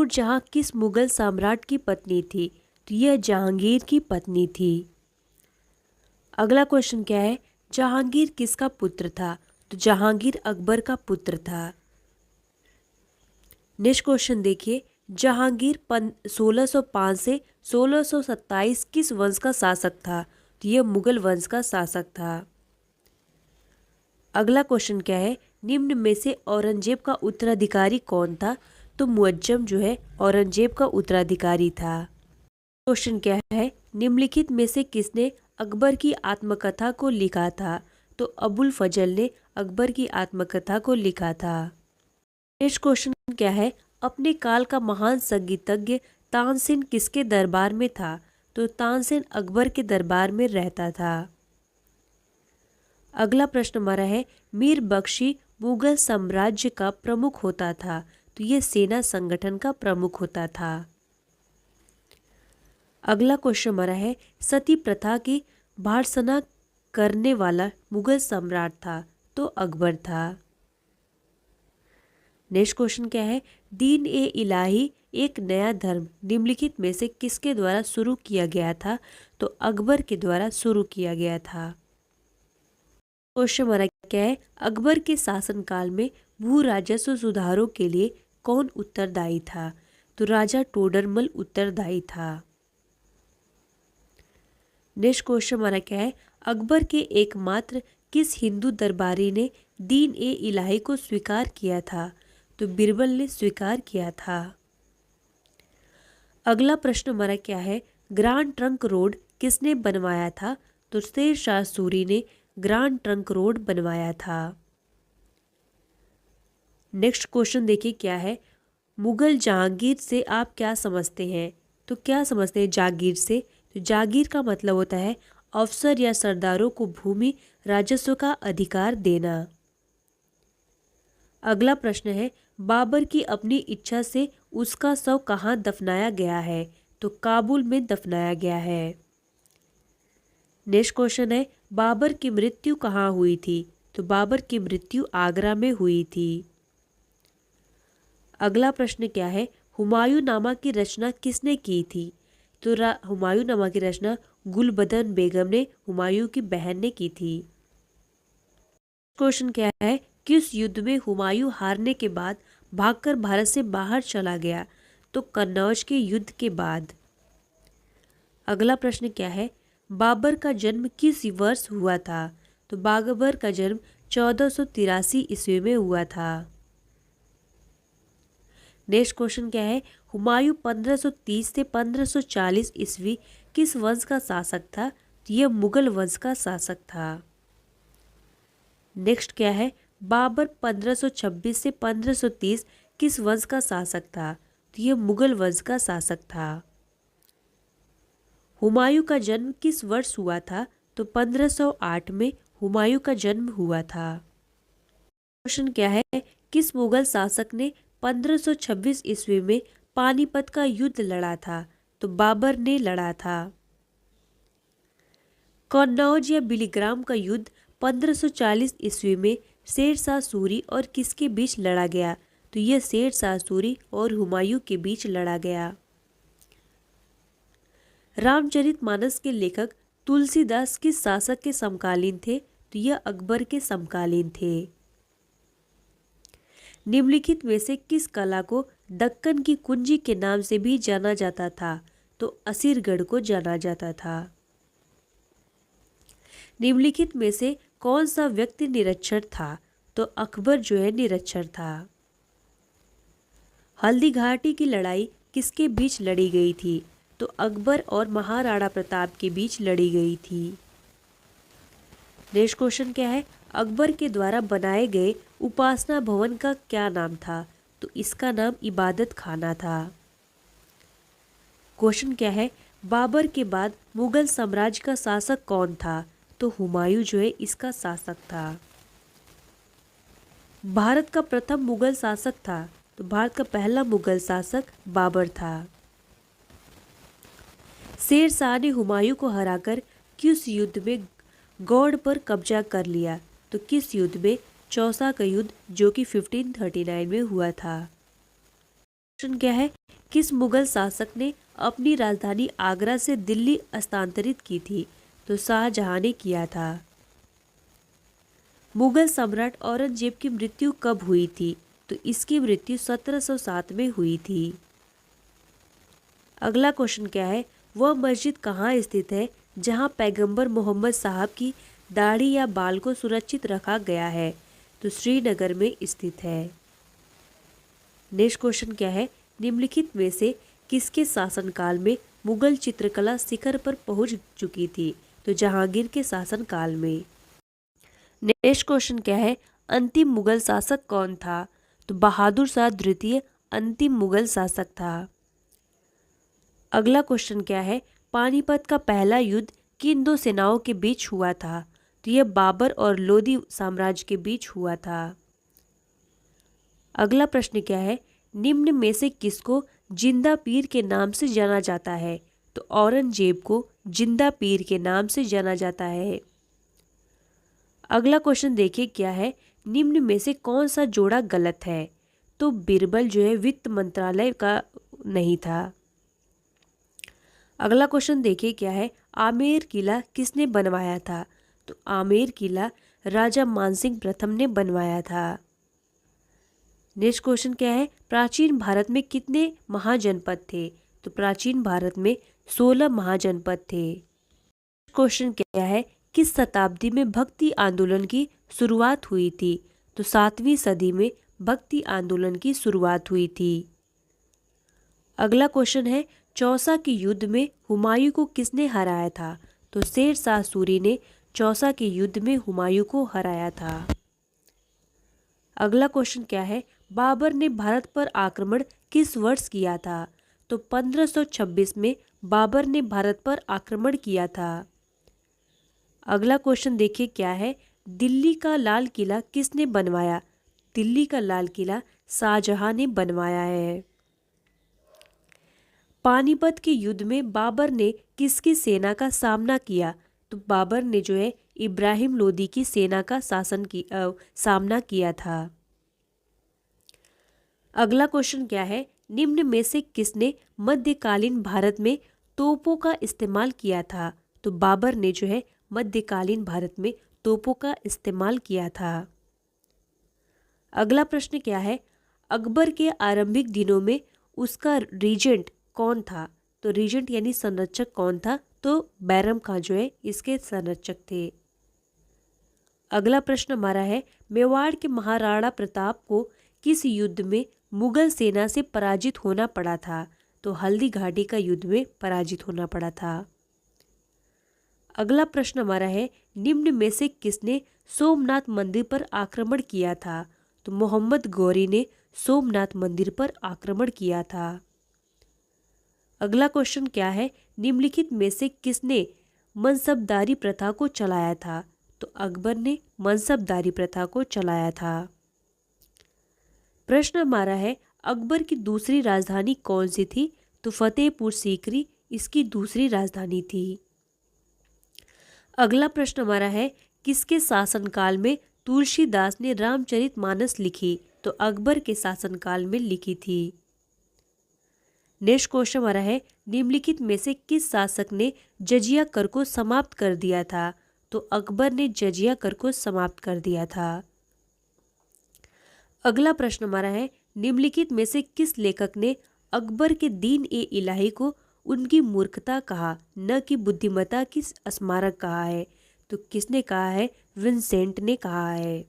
नूरजहां किस मुगल सम्राट की पत्नी थी? तो यह जहांगीर की पत्नी थी। अगला क्वेश्चन क्या है? जहांगीर किसका पुत्र था? तो जहांगीर अकबर का पुत्र था। नेक्स्ट क्वेश्चन देखिए, जहांगीर 1605 से 1627 किस वंश का शासक था? तो यह मुगल वंश का शासक था। अगला क्वेश्चन क्या है? निम्न में से औरंगजेब का उत्तराधिकारी कौन था? तो मुअज्जम जो है औरंगजेब का उत्तराधिकारी था। क्वेश्चन क्या है? निम्नलिखित में से किसने अकबर की आत्मकथा को लिखा था? तो अबुल फजल ने अकबर की आत्मकथा को लिखा था। नेक्स्ट क्वेश्चन क्या है? अपने काल का महान संगीतज्ञ तानसेन किसके दरबार में था? तो तानसेन अकबर के दरबार में रहता था। अगला प्रश्न हमारा है, मीर बख्शी मुगल साम्राज्य का प्रमुख होता था? तो ये सेना संगठन का प्रमुख होता था। अगला क्वेश्चन हमारा है, सती प्रथा की भर्त्सना करने वाला मुगल सम्राट था? तो अकबर था। नेक्स्ट क्वेश्चन क्या है? दीन ए इलाही एक नया धर्म निम्नलिखित में से किसके द्वारा शुरू किया गया था? तो अकबर के द्वारा शुरू किया गया था। क्वेश्चन हमारा क्या है? अकबर के शासनकाल में भू राजस्व सुधारों के लिए कौन उत्तरदायी था? तो राजा टोडरमल उत्तरदायी था। नेक्स्ट क्वेश्चन हमारा क्या है? अकबर के एकमात्र किस हिंदू दरबारी ने दीन ए इलाही को स्वीकार किया था? तो बीरबल ने स्वीकार किया था। अगला प्रश्न हमारा क्या है? ग्रांड ट्रंक रोड किसने बनवाया था? तो शेर शाह सूरी ने ग्रांड ट्रंक रोड बनवाया था। नेक्स्ट क्वेश्चन देखिए क्या है? मुगल जहांगीर से आप क्या समझते हैं? तो क्या समझते हैं जागीर से? तो जागीर का मतलब होता है अफसर या सरदारों को भूमि राजस्व का अधिकार देना। अगला प्रश्न है, बाबर की अपनी इच्छा से उसका शव कहाँ दफनाया गया है? तो काबुल में दफनाया गया है। नेक्स्ट क्वेश्चन है, बाबर की मृत्यु कहाँ हुई थी? तो बाबर की मृत्यु आगरा में हुई थी। अगला प्रश्न क्या है? हुमायूं नामा की रचना किसने की थी? तो हुमायूं नामा की रचना गुलबदन बेगम ने, हुमायूं की बहन ने की थी। क्वेश्चन क्या है? किस युद्ध में हुमायूं हारने के बाद भागकर भारत से बाहर चला गया? तो कन्नौज के युद्ध के बाद। अगला प्रश्न क्या है? बाबर का जन्म किस वर्ष हुआ था? तो बाबर का जन्म 1483 ईस्वी में हुआ था। नेक्स्ट क्वेश्चन क्या है? हुमायूं 1530 से 1540 ईस्वी किस वंश का शासक था? तो यह मुगल वंश का शासक था। नेक्स्ट क्या है? बाबर 1526 से 1530 किस वंश का शासक था? तो यह मुगल वंश का शासक था। हुमायूं का जन्म किस वर्ष हुआ था? तो 1508 में हुमायूं का जन्म हुआ था। क्वेश्चन क्या है? किस मुगल शासक ने 1526 ईस्वी में पानीपत का युद्ध लड़ा था? तो बाबर ने लड़ा था। कन्नौज या बिलीग्राम का युद्ध 1540 ईस्वी में शेर शाह सूरी और किसके बीच लड़ा गया? तो यह शेर शाह सूरी और हुमायूं के बीच लड़ा गया। रामचरितमानस के लेखक तुलसीदास किस शासक के समकालीन थे? तो यह अकबर के समकालीन थे। निम्नलिखित में से किस कला को दक्कन की कुंजी के नाम से भी जाना जाता था? तो असीरगढ़ को जाना जाता था। निम्नलिखित में से कौन सा व्यक्ति निरक्षर था? तो अकबर जो है निरक्षर था। हल्दी घाटी की लड़ाई किसके बीच लड़ी गई थी? तो अकबर और महाराणा प्रताप के बीच लड़ी गई थी। नेक्स्ट क्वेश्चन क्या है? अकबर के द्वारा बनाए गए उपासना भवन का क्या नाम था? तो इसका नाम इबादत खाना था। क्वेश्चन क्या है? बाबर के बाद मुगल साम्राज्य का शासक कौन था? तो हुमायूं जो है इसका शासक था। भारत का प्रथम मुगल शासक था? तो भारत का पहला मुगल शासक बाबर था। शेर शाह ने हुमायूं को हराकर किस युद्ध में गौड़ पर कब्जा कर लिया? तो किस युद्ध में? चौसा का युद्ध, जो कि 1539 में हुआ था। क्वेश्चन क्या है, किस मुगल शासक ने अपनी राजधानी आगरा से दिल्ली स्थानांतरित की थी? तो शाहजहां ने किया था। मुगल सम्राट औरंगजेब की मृत्यु कब हुई थी? तो इसकी मृत्यु 1707 में हुई थी। अगला क्वेश्चन क्या है, वह मस्जिद कहाँ स्थित है जहाँ पैगंबर मोहम्मद साहब की दाढ़ी या बाल को सुरक्षित रखा गया है? तो श्रीनगर में स्थित है। नेक्स्ट क्वेश्चन क्या है, निम्नलिखित में से किसके शासनकाल में मुगल चित्रकला शिखर पर पहुंच चुकी थी? तो जहांगीर के शासनकाल में। नेक्स्ट क्वेश्चन क्या है, अंतिम मुगल शासक कौन था? तो बहादुर शाह द्वितीय अंतिम मुगल शासक था। अगला क्वेश्चन क्या है, पानीपत का पहला युद्ध किन दो सेनाओं के बीच हुआ था? तो यह बाबर और लोदी साम्राज्य के बीच हुआ था। अगला प्रश्न क्या है, निम्न में से किसको जिंदा पीर के नाम से जाना जाता है? तो औरंगजेब को जिंदा पीर के नाम से जाना जाता है। अगला क्वेश्चन देखिए क्या है, निम्न में से कौन सा जोड़ा गलत है? तो बीरबल जो है वित्त मंत्रालय का नहीं था। अगला क्वेश्चन देखिए क्या है, आमेर किला किसने बनवाया था? तो आमेर किला राजा मानसिंह प्रथम ने बनवाया था। नेक्स्ट क्वेश्चन क्या है, प्राचीन भारत में कितने महाजनपद थे? तो प्राचीन भारत में 16 महाजनपद थे। क्वेश्चन क्या है, किस शताब्दी में भक्ति आंदोलन की शुरुआत हुई थी? तो 7वीं सदी में भक्ति आंदोलन की शुरुआत हुई थी। अगला क्वेश्चन है, चौसा के युद्ध में हुमायूं को किसने हराया था? तो शेर शाह सूरी ने चौसा के युद्ध में हुमायूं को हराया था। अगला क्वेश्चन क्या है, बाबर ने भारत पर आक्रमण किस वर्ष किया था? तो 1526 में बाबर ने भारत पर आक्रमण किया था। अगला क्वेश्चन देखिए क्या है, दिल्ली का लाल किला किसने बनवाया? दिल्ली का लाल किला शाहजहां ने बनवाया है। पानीपत के युद्ध में बाबर ने किसकी सेना का सामना किया? तो बाबर ने जो है इब्राहिम लोदी की सेना का सामना किया था। अगला क्वेश्चन क्या है, निम्न में से किसने मध्यकालीन भारत में तोपों का इस्तेमाल किया था? तो बाबर ने जो है मध्यकालीन भारत में तोपों का इस्तेमाल किया था। अगला प्रश्न क्या है, अकबर के आरंभिक दिनों में उसका रीजेंट कौन था? तो रीजेंट यानी संरक्षक कौन था? तो बैरम खां जो है इसके संरक्षक थे। अगला प्रश्न हमारा है, मेवाड़ के महाराणा प्रताप को किस युद्ध में मुगल सेना से पराजित होना पड़ा था? तो हल्दी घाटी का युद्ध में पराजित होना पड़ा था। अगला प्रश्न हमारा है, निम्न में से किसने सोमनाथ मंदिर पर आक्रमण किया था? तो मोहम्मद गौरी ने सोमनाथ मंदिर पर आक्रमण किया था। अगला क्वेश्चन क्या है, निम्नलिखित में से किसने मनसबदारी प्रथा को चलाया था? तो अकबर ने मनसबदारी प्रथा को चलाया था। प्रश्न हमारा है, अकबर की दूसरी राजधानी कौन सी थी? तो फतेहपुर सीकरी इसकी दूसरी राजधानी थी। अगला प्रश्न हमारा है, किसके शासनकाल में तुलसीदास ने रामचरितमानस लिखी? तो अकबर के शासनकाल में लिखी थी। नेक्स्ट क्वेश्चन हमारा है, निम्नलिखित में से किस शासक ने जजिया कर को समाप्त कर दिया था? तो अकबर ने जजिया कर को समाप्त कर दिया था। अगला प्रश्न हमारा है, निम्नलिखित में से किस लेखक ने अकबर के दीन ए इलाही को उनकी मूर्खता कहा, न कि बुद्धिमत्ता की स्मारक कहा है? तो किसने कहा है? विंसेंट ने कहा है।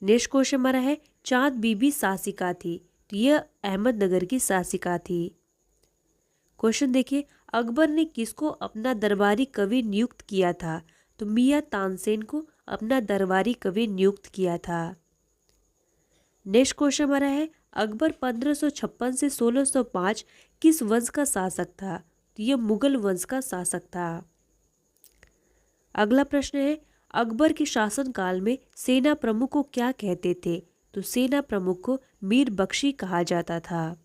नेक्स्ट क्वेश्चन हमारा है, चांद बीबी शासिका थी? तो यह अहमदनगर की शासिका थी। क्वेश्चन देखिए, अकबर ने किसको अपना दरबारी कवि नियुक्त किया था? तो मियां तानसेन को अपना दरबारी कवि नियुक्त किया था। नेक्स्ट क्वेश्चन हमारा है, अकबर 1556 से 1605 किस वंश का शासक था? तो यह मुगल वंश का शासक था। अगला प्रश्न है, अकबर के शासनकाल में सेना प्रमुख को क्या कहते थे? तो सेना प्रमुख को मीर बख्शी कहा जाता था।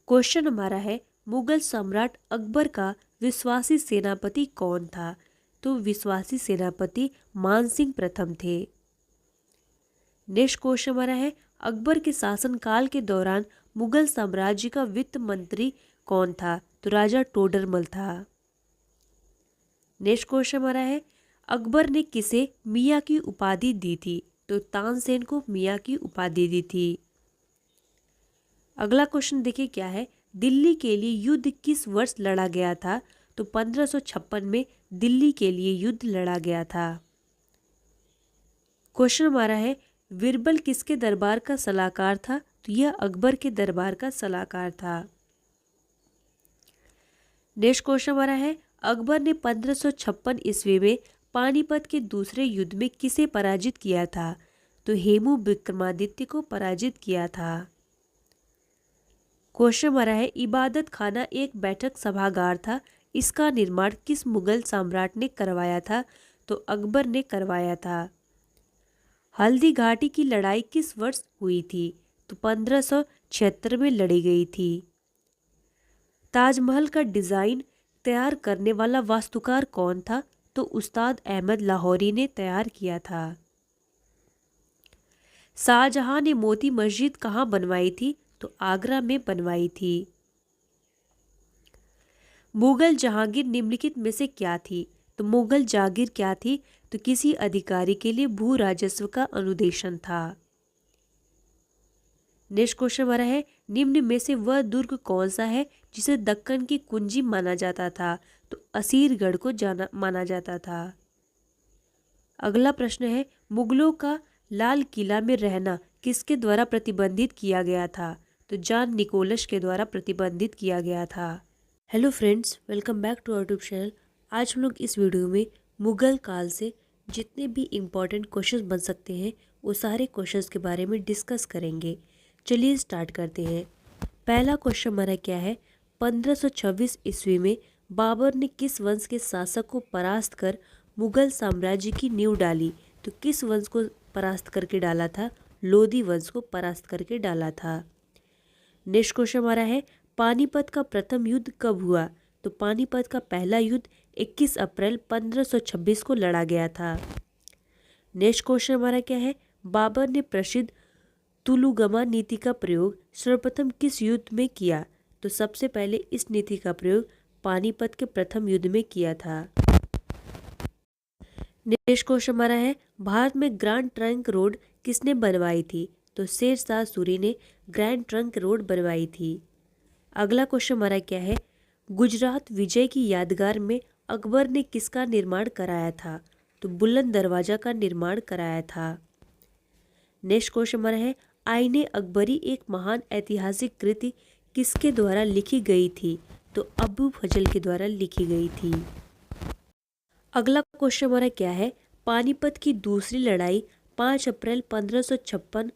क्वेश्चन हमारा है, मुगल सम्राट अकबर का विश्वासी सेनापति कौन था? तो विश्वासी सेनापति मानसिंह प्रथम थे। नेक्स्ट क्वेश्चन हमारा है, अकबर के शासनकाल के दौरान मुगल साम्राज्य का वित्त मंत्री कौन था? तो राजा टोडरमल था। नेक्स्ट क्वेश्चन हमारा है, अकबर ने किसे मियाँ की उपाधि दी थी? तो तानसेन को मियाँ की उपाधि दी थी। अगला क्वेश्चन देखिए क्या है, दिल्ली के लिए युद्ध किस वर्ष लड़ा गया था? तो 1556 में दिल्ली के लिए युद्ध लड़ा गया था। क्वेश्चन हमारा है, बीरबल किसके दरबार का सलाहकार था? तो यह अकबर के दरबार का सलाहकार था। नेक्स्ट क्वेश्चन हमारा है, अकबर ने 1556 ईस्वी में पानीपत के दूसरे युद्ध में किसे पराजित किया था? तो हेमू विक्रमादित्य को पराजित किया था। क्वेश्चन हमारा है, इबादत खाना एक बैठक सभागार था, इसका निर्माण किस मुगल सम्राट ने करवाया था? तो अकबर ने करवाया था। हल्दी घाटी की लड़ाई किस वर्ष हुई थी? तो 1576 में लड़ी गई थी। ताजमहल का डिजाइन तैयार करने वाला वास्तुकार कौन था? तो उस्ताद अहमद लाहौरी ने तैयार किया था। शाहजहां ने मोती मस्जिद कहाँ बनवाई थी? तो आगरा में बनवाई थी। मुगल जहांगीर निम्नलिखित में से क्या थी? तो मुगल जागीर क्या थी? तो किसी अधिकारी के लिए भू राजस्व का अनुदेशन था। नेक्स्ट क्वेश्चन हमारा है, निम्न में से वह दुर्ग कौन सा है जिसे दक्कन की कुंजी माना जाता था? तो असीरगढ़ को जाना माना जाता था। अगला प्रश्न है, मुगलों का लाल किला में रहना किसके द्वारा प्रतिबंधित किया गया था? तो जॉन निकोलस के द्वारा प्रतिबंधित किया गया था। Hello friends, welcome back to our YouTube channel. आज हम लोग इस वीडियो में मुगल काल से जितने भी इम्पोर्टेंट क्वेश्चंस बन सकते हैं वो सारे क्वेश्चंस के बारे में डिस्कस करेंगे। चलिए स्टार्ट करते हैं। पहला क्वेश्चन हमारा क्या है, 1526 ईस्वी में बाबर ने किस वंश के शासक को परास्त कर मुगल साम्राज्य की नींव डाली? तो किस वंश को परास्त करके डाला था? लोधी वंश को परास्त करके डाला था। नेक्स्ट क्वेश्चन हमारा है, पानीपत का प्रथम युद्ध कब हुआ? तो पानीपत का पहला युद्ध 21 अप्रैल 1526 को लड़ा गया था। नेक्स्ट क्वेश्चन हमारा क्या है, बाबर ने प्रसिद्ध तुलुगमा नीति का प्रयोग सर्वप्रथम किस युद्ध में किया? तो सबसे पहले इस नीति का प्रयोग पानीपत के प्रथम युद्ध में किया था। नेक्स्ट क्वेश्चन हमारा है, भारत में ग्रैंड ट्रंक रोड किसने बनवाई थी? तो शेर शाह सूरी ने ग्रैंड ट्रंक रोड बनवाई थी। अगला क्वेश्चन हमारा क्या है, गुजरात विजय की यादगार में अकबर ने किसका निर्माण कराया था? तो बुलंद दरवाजा का निर्माण कराया था। नेक्स्ट क्वेश्चन हमारा है, आईने अकबरी एक महान ऐतिहासिक कृति किसके द्वारा लिखी गई थी? तो अबू फजल के द्वारा लिखी गई थी। अगला क्वेश्चन हमारा क्या है, पानीपत की दूसरी लड़ाई 5 अप्रैल 1556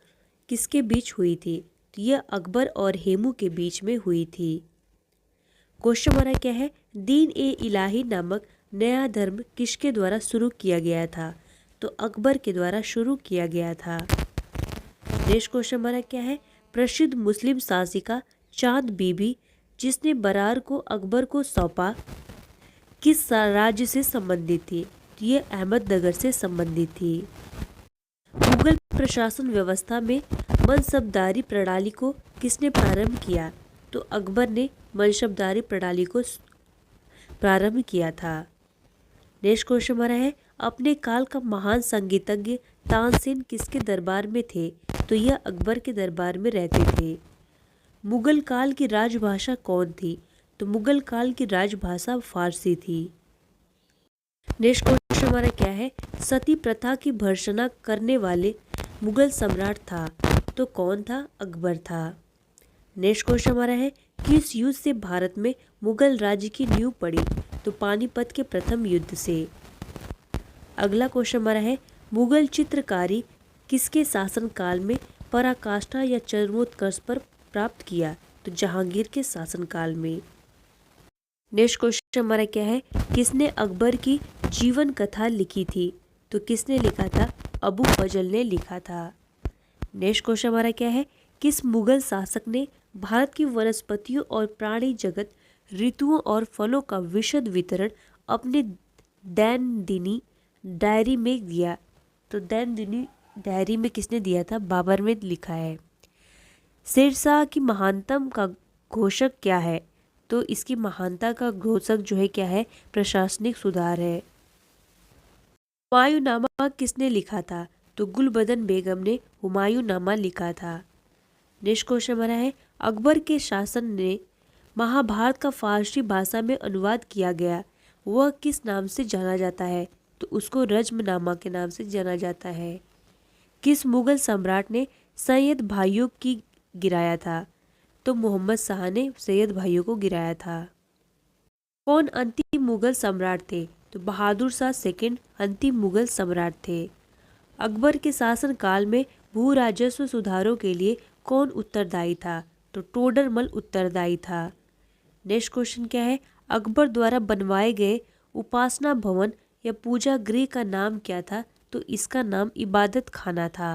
किसके बीच हुई थी? तो यह अकबर और हेमू के बीच में हुई थी। क्वेश्चन हमारा क्या है, दीन ए इलाही नामक नया धर्म किसके द्वारा शुरू किया गया था? तो अकबर के द्वारा शुरू किया गया था। नेक्स्ट क्वेश्चन हमारा क्या है, प्रसिद्ध मुस्लिम शासिका चांद बीबी जिसने बरार को अकबर को सौंपा किस राज्य से संबंधित थी? तो ये अहमदनगर से संबंधित थी। मुगल प्रशासन व्यवस्था में मनसबदारी प्रणाली को किसने प्रारंभ किया? तो अकबर ने मनसबदारी प्रणाली को प्रारंभ किया था। नेक्स्ट क्वेश्चन हमारा है, अपने काल का महान संगीतज्ञ तानसेन किसके दरबार में थे? तो यह अकबर के दरबार में रहते थे। मुगल काल की राजभाषा कौन थी? तो मुगल काल की राजभाषा फारसी थी। नेक्स्ट क्वेश्चन हमारा क्या है, सती प्रथा की भर्त्सना करने वाले मुगल सम्राट था? तो कौन था? अकबर था। नेक्स्ट क्वेश्चन हमारा है, किस युद्ध से भारत में मुगल राज्य की नींव पड़ी? तो पानीपत के प्रथम युद्ध से। अगला क्वेश्चन हमारा है, मुगल चित्रकारी किसके शासनकाल में पराकाष्ठा या चरमोत्कर्ष पर प्राप्त किया? तो जहांगीर के शासनकाल में। नेक्स्ट क्वेश्चन हमारा क्या है, किसने अकबर की जीवन कथा लिखी थी? तो किसने लिखा था? अबू फजल ने लिखा था। नेक्स्ट क्वेश्चन हमारा क्या है, किस मुगल शासक ने भारत की वनस्पतियों और प्राणी जगत, ऋतुओं और फलों का विशद वितरण अपने दैनंदिनी डायरी में दिया? तो दैनंदिनी डायरी में किसने दिया था? बाबर ने लिखा है। शेरशाह की महानतम का घोषक क्या है? तो इसकी महानता का घोषक जो है क्या है? प्रशासनिक सुधार है। हुमायूंनामा किसने लिखा था? तो गुलबदन बेगम ने हुमायूंनामा लिखा था। नेक्स्ट क्वेश्चन हमारा है, अकबर के शासन ने महाभारत का फारसी भाषा में अनुवाद किया गया, वह किस नाम से जाना जाता है? तो उसको रज्मनामा के नाम से जाना जाता है। किस मुगल सम्राट ने सैयद भाइयों की गिराया था? तो मोहम्मद शाह ने सैयद भाइयों को गिराया था। कौन अंतिम मुगल सम्राट थे? तो बहादुर शाह सेकंड अंतिम मुगल सम्राट थे। अकबर के शासनकाल में भू राजस्व सुधारों के लिए कौन उत्तरदायी था? तो टोडरमल उत्तरदायी था। नेक्स्ट क्वेश्चन क्या है, अकबर द्वारा बनवाए गए उपासना भवन या पूजा गृह का नाम क्या था? तो इसका नाम इबादत खाना था।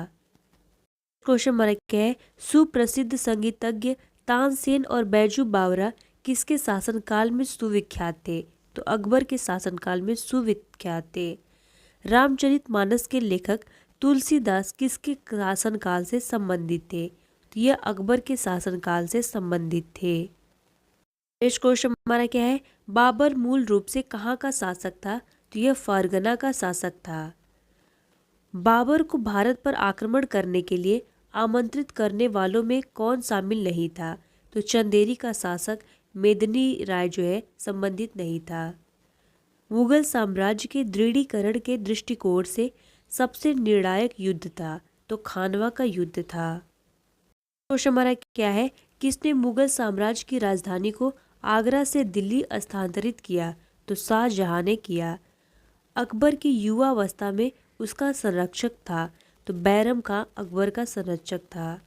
क्वेश्चन हमारा क्या है, सुप्रसिद्ध संगीतज्ञ तानसेन और बैजू बावरा किसके शासनकाल में सुविख्यात थे? तो अकबर के शासनकाल में सुविख्यात थे। रामचरितमानस के लेखक तुलसीदास किसके शासनकाल से संबंधित थे? तो यह अकबर के शासनकाल से संबंधित थे। नेक्स्ट क्वेश्चन हमारा क्या है, बाबर मूल रूप से कहाँ का शासक था? तो यह फरगना का शासक था। बाबर को भारत पर आक्रमण करने के लिए आमंत्रित करने वालों में कौन शामिल नहीं था? तो चंदेरी का शासक मेदिनी राय जो है संबंधित नहीं था। मुगल साम्राज्य के दृढ़ीकरण के दृष्टिकोण से सबसे निर्णायक युद्ध था? तो खानवा का युद्ध था। क्वेश्चन हमारा क्या है, किसने मुगल साम्राज्य की राजधानी को आगरा से दिल्ली स्थानांतरित किया? तो शाहजहां ने किया। अकबर की युवावस्था में उसका संरक्षक था? तो बैरम का अकबर का संरक्षक था।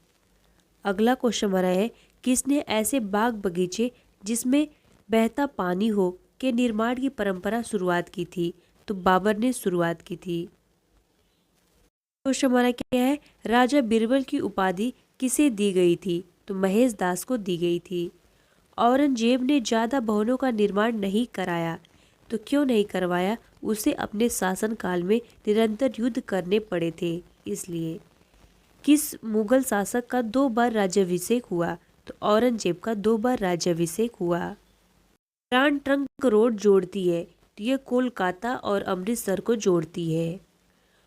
अगला क्वेश्चन हमारा है, किसने ऐसे बाग बगीचे जिसमें बहता पानी हो के निर्माण की परंपरा शुरुआत की थी? तो बाबर ने शुरुआत की थी। क्वेश्चन हमारा क्या है, राजा बीरबल की उपाधि किसे दी गई थी? तो महेश दास को दी गई थी। औरंगजेब ने ज्यादा भवनों का निर्माण नहीं कराया, तो क्यों नहीं करवाया? उसे अपने शासनकाल में निरंतर युद्ध करने पड़े थे, इसलिए। किस मुगल शासक का 2 बार राज्याभिषेक हुआ? तो औरंगजेब का 2 बार राज्याभिषेक हुआ। ग्रांड ट्रंक रोड जोड़ती है? तो यह कोलकाता और अमृतसर को जोड़ती है।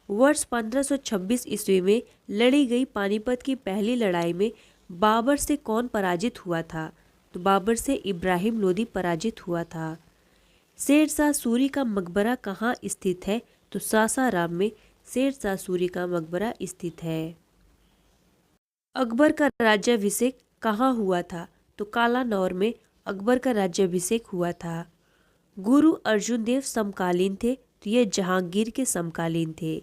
वर्ष 1526 ईस्वी में लड़ी गई पानीपत की पहली लड़ाई में बाबर से कौन पराजित हुआ था? तो बाबर से इब्राहिम लोदी पराजित हुआ था। शेरशाह सूरी का मकबरा कहाँ स्थित है? तो सासाराम में शेरशाह सूरी का मकबरा स्थित है। अकबर का राज्याभिषेक कहाँ हुआ था? तो कालानौर में अकबर का राज्याभिषेक हुआ था। गुरु अर्जुन देव समकालीन थे? तो ये जहांगीर के समकालीन थे।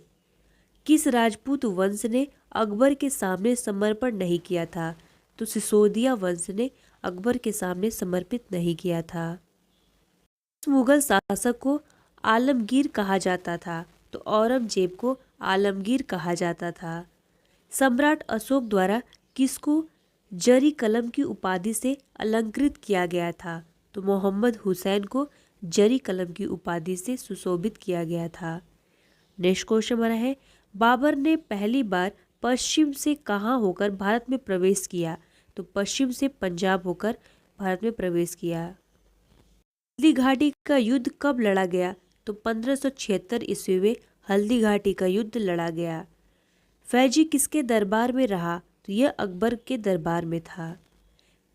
किस राजपूत वंश ने अकबर के सामने समर्पण नहीं किया था? तो सिसोदिया वंश ने अकबर के सामने समर्पित नहीं किया था। इस मुगल शासक को आलमगीर कहा जाता था? तो औरंगजेब को आलमगीर कहा जाता था। सम्राट अशोक द्वारा किसको जरी कलम की उपाधि से अलंकृत किया गया था? तो मोहम्मद हुसैन को जरी कलम की उपाधि से सुशोभित किया गया था। नेक्स्ट क्वेश्चन हमारा है, बाबर ने पहली बार पश्चिम से कहाँ होकर भारत में प्रवेश किया? तो पश्चिम से पंजाब होकर भारत में प्रवेश किया। हल्दी घाटी का युद्ध कब लड़ा गया? तो 1576 ईस्वी में हल्दी घाटी का युद्ध लड़ा गया। फैजी किसके दरबार में रहा? तो यह अकबर के दरबार में था।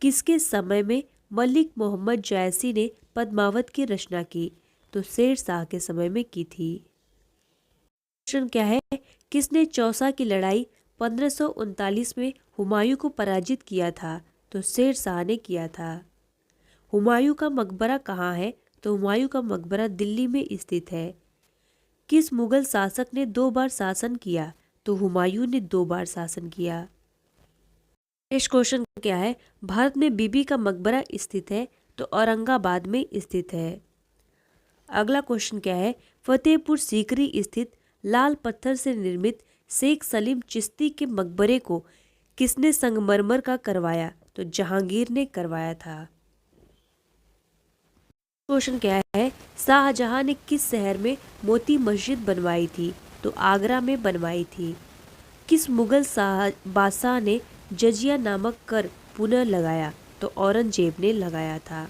किसके समय में मलिक मोहम्मद जायसी ने पद्मावत की रचना की? तो शेर शाह के समय में की थी। क्वेश्चन क्या है, किसने चौसा की लड़ाई 1539 में हुमायूं को पराजित किया था? तो शेर शाह ने किया था। हुमायूं का मकबरा कहाँ है? तो हुमायूं का मकबरा दिल्ली में स्थित है। किस मुगल शासक ने 2 बार शासन किया? तो हुमायूं ने 2 बार शासन किया। नेक्स्ट क्वेश्चन क्या है, भारत में बीबी का मकबरा स्थित है? तो औरंगाबाद में स्थित है। अगला क्वेश्चन क्या है, फतेहपुर सीकरी स्थित लाल पत्थर से निर्मित शेख सलीम चिश्ती के मकबरे को किसने संगमरमर का करवाया? तो जहांगीर ने करवाया था। क्वेश्चन क्या है, शाहजहां ने किस शहर में मोती मस्जिद बनवाई थी? तो आगरा में बनवाई थी। किस मुगल बादशाह ने जजिया नामक कर पुनः लगाया? तो औरंगजेब ने लगाया था।